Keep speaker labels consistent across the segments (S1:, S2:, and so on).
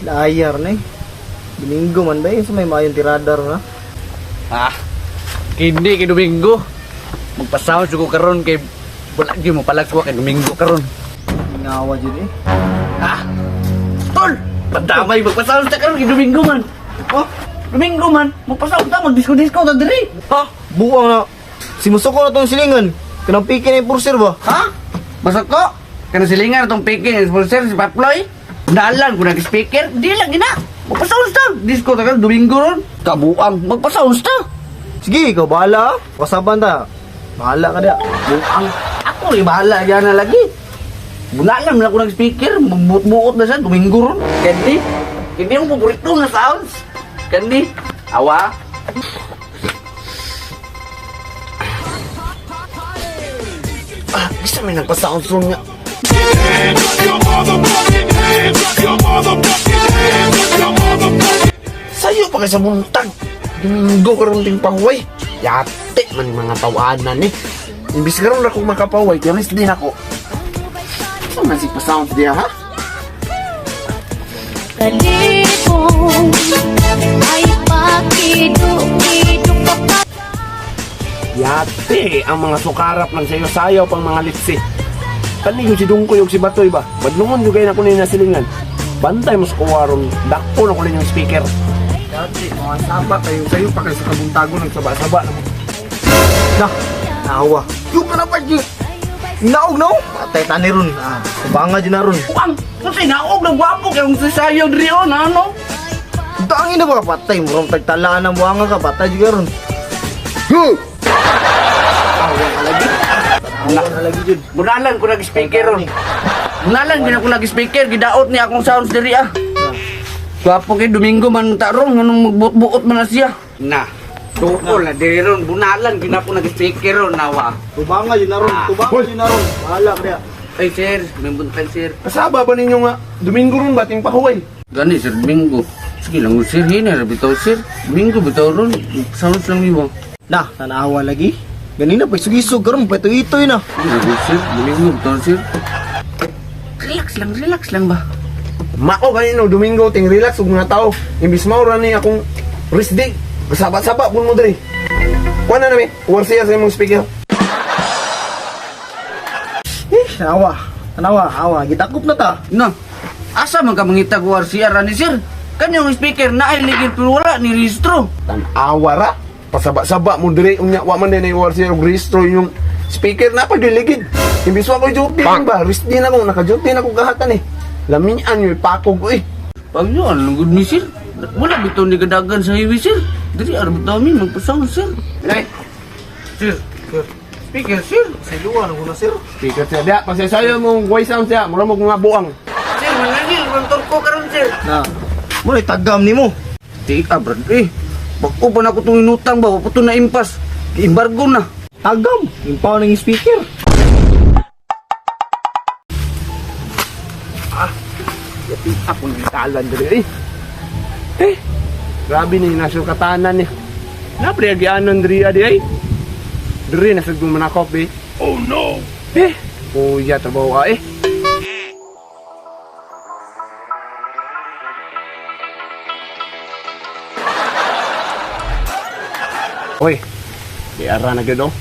S1: Layar na eh. Domingo man ba sa may mayon tiradar na?
S2: Hindi kay Domingo. Magpasahod ko karon kay wala gyud mo palagwa kay Domingo karon.
S1: Ngawa dyan eh.
S2: Tol, padamay magpasahod ta karon kay Domingo man. Domingo man, magpasahod ta magdisko-disko ta diri.
S1: Buwang na. Simusuko na tong silingan. Kanang piki na yung purser ba?
S2: Basot ko. Kana silingan atong piki sponsor si Patploy. Dalan ko nag-speaker, di lang gina. Magpasahod ta. Disko ta karon Domingo ron. Kabuang magpasahod ta.
S1: Sige, ikaw bahala. Kasaban ta. Bahala ka da.
S2: Buang. Ako rin bahala dyan na lagi. Bunalan na ako ng speaker. Buot na siya. Domingo ron. Candy. Hindi yung paborito na sounds. Candy. Awa.
S1: Bisa may nagpa-sound song nga.
S3: Sayo pa kay sa buntag. Domingo karon ting pahuway. Yate man yung mga tawanan eh. Imbis karon ako makapahuway, tiyanis din ako. Saan man si pa-sound diya ha?
S4: Kalipong ay pakiduk-iduk ka pa.
S3: Yate, ang mga sukarap ng sayo-sayaw pang mga litsi. Kaniyo si Dungkoy o si Batoy ba? Badlungon yung gaya na ko na nasilingan. Bantay mo sa kuwaron, dakpo na ko na yung speaker. Yate, mga saba kayo sayo pa kayo sa kabuntago ng saba-saba.
S1: Nawa. Yung ka na pa dyan. Naog na o. Patay tani ron. Kubanga dyan na ron.
S2: Buang. Kasi naog na guwapo kaya kung sasayaw diri o na ano.
S1: Dangin na ba patay. Murang tagtalaan ng buhanga ka. Patay dyan ron. Awan ka lagi dyan.
S2: Bunalan ko nag-speaker ron. Bunalan din ako nag-speaker. Gidaot niya akong sounds diri ah. Guwapo kay Domingo man tarong. Anong magbuot-buot man na siya. Na. Tukol na diri ron. Bunalan gina ko nag-speaker ron. Nawa.
S1: Kubanga dyan na ron. Kubanga dyan na ron. Bahala ka kaya.
S2: Ay sir. May buntag sir.
S3: Kasaba ba ninyo nga? Domingo ron bating pahuway.
S2: Gani sir Domingo. Sige lang sir. Hina bitaw sir. Domingo bitaw ron. Sounds lang niyo.
S1: Tanawa lagi. Ganina pa sugisog karon pa itoy na.
S2: Sir, Domingo bitaw sir. Relax lang ba?
S3: Mao ganino Domingo ting relax ug mga tao. Imbis mao ra ni akong rest day. Kasaba-saba pun mo diri. Kuha na mi. War siya sa imong speaker.
S1: Tanawa. Gitakop na ta.
S2: No. Asa man ka mangita ko RCR ani sir? Kanyang speaker na ay ligid pero wala ni registro.
S3: Tanawa ra. Pasaba-saba mo diri unya wa man din war siya og registro yung speaker na pa diligid. Imbis wa ko duty ba? Rest din ako naka-duty na ko gahatan eh. Lamian yung ipakog ko eh.
S2: Pag nyo, anong good ni sir? Wala bitaw ni gadagan sa highway sir. Dili arab dami magpasound sir. Ay. Sir. Speaker sir.
S1: Sa luwa na kuna sir.
S3: Speaker siya dia pasasayo mong voice sound siya mura mo nga buang.
S2: Sir, managil kontor ko karon sir.
S1: Na. Mo tagam nimo.
S2: Di ka brad eh. Bako pa na ko itong inutang ba? Wapo ito na impas. Embargo na.
S1: Tagam. Impaw ng speaker.
S3: Ako ng talan dali eh. Grabe ni nasyo katanan eh. Napre agianon diri adi ay. Diri nasad ko manakop eh. Oh no. Kuya trabaho ka eh. Oy. Diara na gyud oh.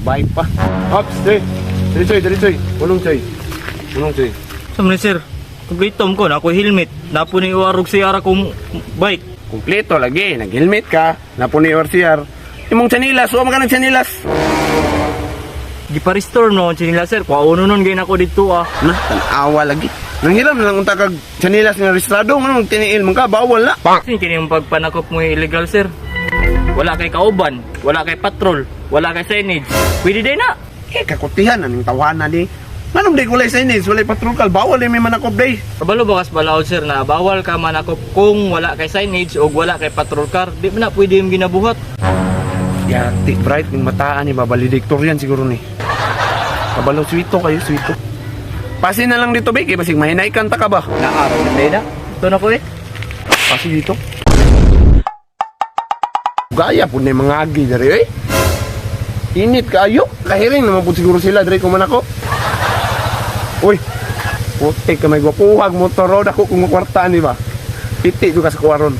S3: Bike pa. Ops, diri choy. Ulong choy.
S1: Sama sir. Kumpletom ko na ako helmet. Napo ni iwarog siya kong bike.
S3: Kompleto lagi, nag-helmet ka, napuni ORCR. Imong chanilas, huwag ka ng chanilas.
S1: Gipa-restore no sinila sir. Kuauno nun gain ako dito ah.
S3: Na, tanawa lagi. Nanghiram na lang unta kag chanilas nga registrado, manong tiniil man ka, bawal na.
S1: Kasi kini yung pagpanakop mo illegal sir. Wala kay kauban, wala kay patrol, wala kay signage. Pwede din na.
S3: Kakutihan, anong tawanan ni. Manong di kulay signage, walay patrol kal, bawal may manakop day.
S1: Kabalo bakas balaod sir na bawal ka manakop kung wala kay signage o wala kay patrol car. Di mo na pwede yung ginabuhat.
S3: Yati, bright, ng mataan ni mabalidiktor yan siguro ni. Kabalo, swito kayo, swito. Pasin na lang dito, Bek, basig mahinay kanta ka ba?
S1: Naaraw na din na. Ito na ko eh.
S3: Pasi dito. Gaya po na yung mga agi dari eh. Init kayo. Kahiring naman po siguro sila dari kuman ako. Uy. Putik ka may gwapuhag motor road ako kung kwartaan di ba? Piti juga sa kuwaron.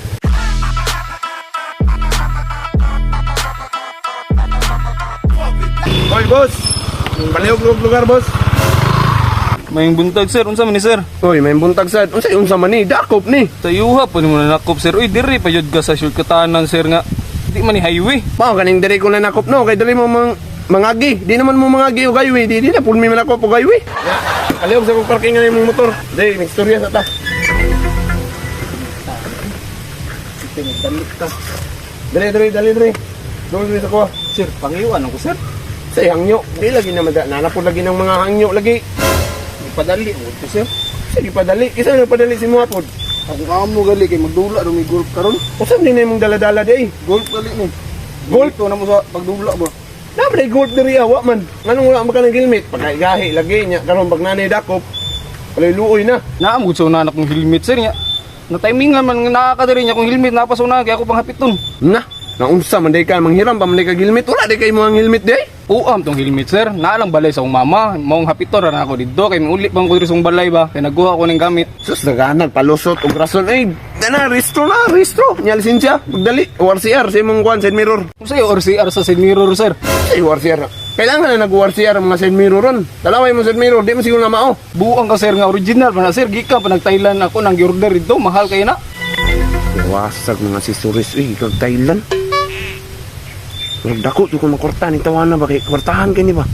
S3: Hoy, boss. Palihog lugar, boss.
S1: May buntag sir, unsa man ni sir?
S3: Hoy, may buntag sad. Unsay unsa man ni? Dakop ni.
S1: Tayuha pa mo na nakop sir. Uy, diri pa jud ka sa shortcutanan sir nga. Di man ni highway.
S3: Mao kaning diri ko na nakop no, kay dali mo mangagi. Di naman mo mangagi o gayway. Di na pud mi manakop o gayway. Palihog sa kong parking nga imong motor. Dai, may istorya sa ta. Dali. Dali sa kuha.
S1: Sir, pangiwan ako sir.
S3: Sa hangyo, di lagi na nanapod lagi ng mga hangyo lagi.
S1: Ipadali mo to sir.
S3: Sige padali, kisa na padali si Muapod.
S5: Ako kamo gali kay magdula ro may golf karon.
S3: Usan din na imong dala-dala di.
S5: Golf gali ni.
S3: Golf?
S5: Ito na mo sa pagdula ba?
S3: Dapat golf diri awa man. Nganong wala man ka ng helmet? Pagkaigahi lagi niya karon pag nanay dakop. Paluy-luoy na.
S1: Naamgud sa una akong helmet sir nya. Na timingan man nakakadiri niya akong helmet napasuna kay ako panghapiton.
S3: Na, naunsa man day ka manghiram pa man day ka helmet. Wala day kay mga helmet di.
S1: Uam tong helmet sir. Naalang balay sa akong mama. Maong hapiton ra na ako dito kay uli bang ko diri sa akong balay ba. Kay nagkuha ko ning gamit.
S3: Sus naganan palusot og rason ay. Na restro. Nya lisensya. Pagdali ORCR sa imong kuan side mirror.
S1: Unsa yung RCR sa side mirror sir?
S3: Ay ORCR. Kailangan na nag-ORCR ang mga side mirror ron. Dalaway mo side mirror, di mo siguro na mao.
S1: Buang ka sir nga original pa na sir. Gikan pa nag-Thailand ako nang order dito. Mahal kayo na.
S3: Wasag mga accessories ikaw Thailand. Dako to kung makorta ni tawana ba kay kwartahan kay ni ba.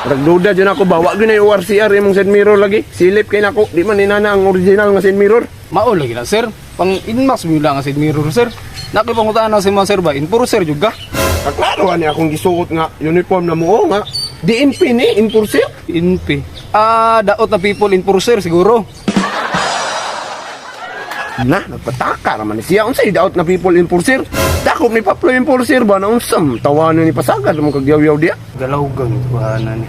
S3: Ragduda dyan ako bawa gyud na yung ORCR imong side mirror lagi. Silip kay nako, di man inana ang original nga side mirror.
S1: Mao lagi na sir. Pang inmax mo lang ang side mirror sir. Nakipangutaan na si mga sir ba? Impuro sir juga.
S3: Kaklaro ani akong gisuot nga uniform na mo nga. DNP ni enforcer.
S1: INP. Daot na people enforcer siguro.
S3: Na, nagpataka naman ni siya unsay daot na people enforcer. Dakop ni Paplo enforcer ba na unsam tawanan ni pasagad mo kag yaw dia.
S1: Galawgan kuhanan ni.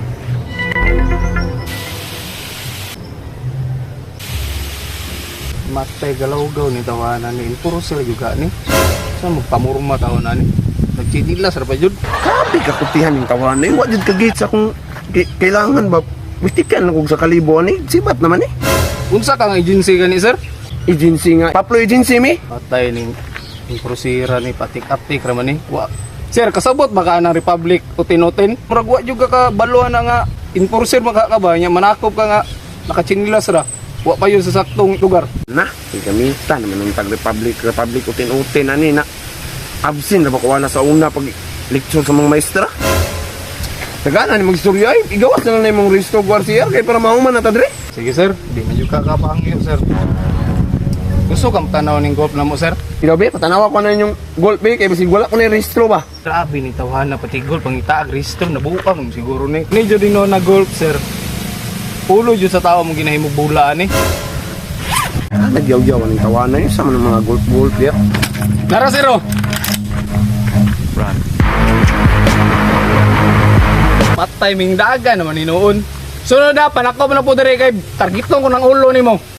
S1: Matay galawgaw ni tawanan ni enforcer juga ni. Sa magpamurma tawanan ni. Nagchinilas ra pa jud.
S3: Grabe ka kutihan yung tawanan. Wa jud ka gate sa kung kailangan ba mistikan na kog sa kalibo ni. Sibat naman ni.
S1: Unsa ka nga agency gani sir?
S3: Agency nga. Paplo agency mi.
S1: Patay ning enforcer ni patik-atik ra man ni. Wa. Sir, kasabot ba ka ng Republic utin-utin? Murag wa juga ka baluan na nga enforcer maka ka ba nya manakop ka nga nakachinilas ra. Wa pa yun sa saktong lugar.
S3: Na, gamita naman ng tag-Republic utin-utin ani na. Absent na ba ko wala sa una pag lecture sa mga maestra? Tagana ni magstorya ay igawas na lang na imong resto Garcia kay para mahuman na ta dre.
S1: Sige sir, di man juga ka pangyo sir. Gusto kang tanaw ning golf na mo sir?
S3: Grabe, patanawa ko na yung golf be kay basig wala ko na restro ba.
S1: Grabe ni tawhan na pati golf pangita agristo na buang siguro ni. Ni jud no na golf sir. Pulo jud sa tao mong ginahimog bulaan ni.
S3: Nagyaw-yaw ang tawanan yun sa mga golf dia.
S1: Nara sir oh. Patay ming daga naman ni noon. Sunod na panako mo na po diri kay targeton ko ng ulo nimo.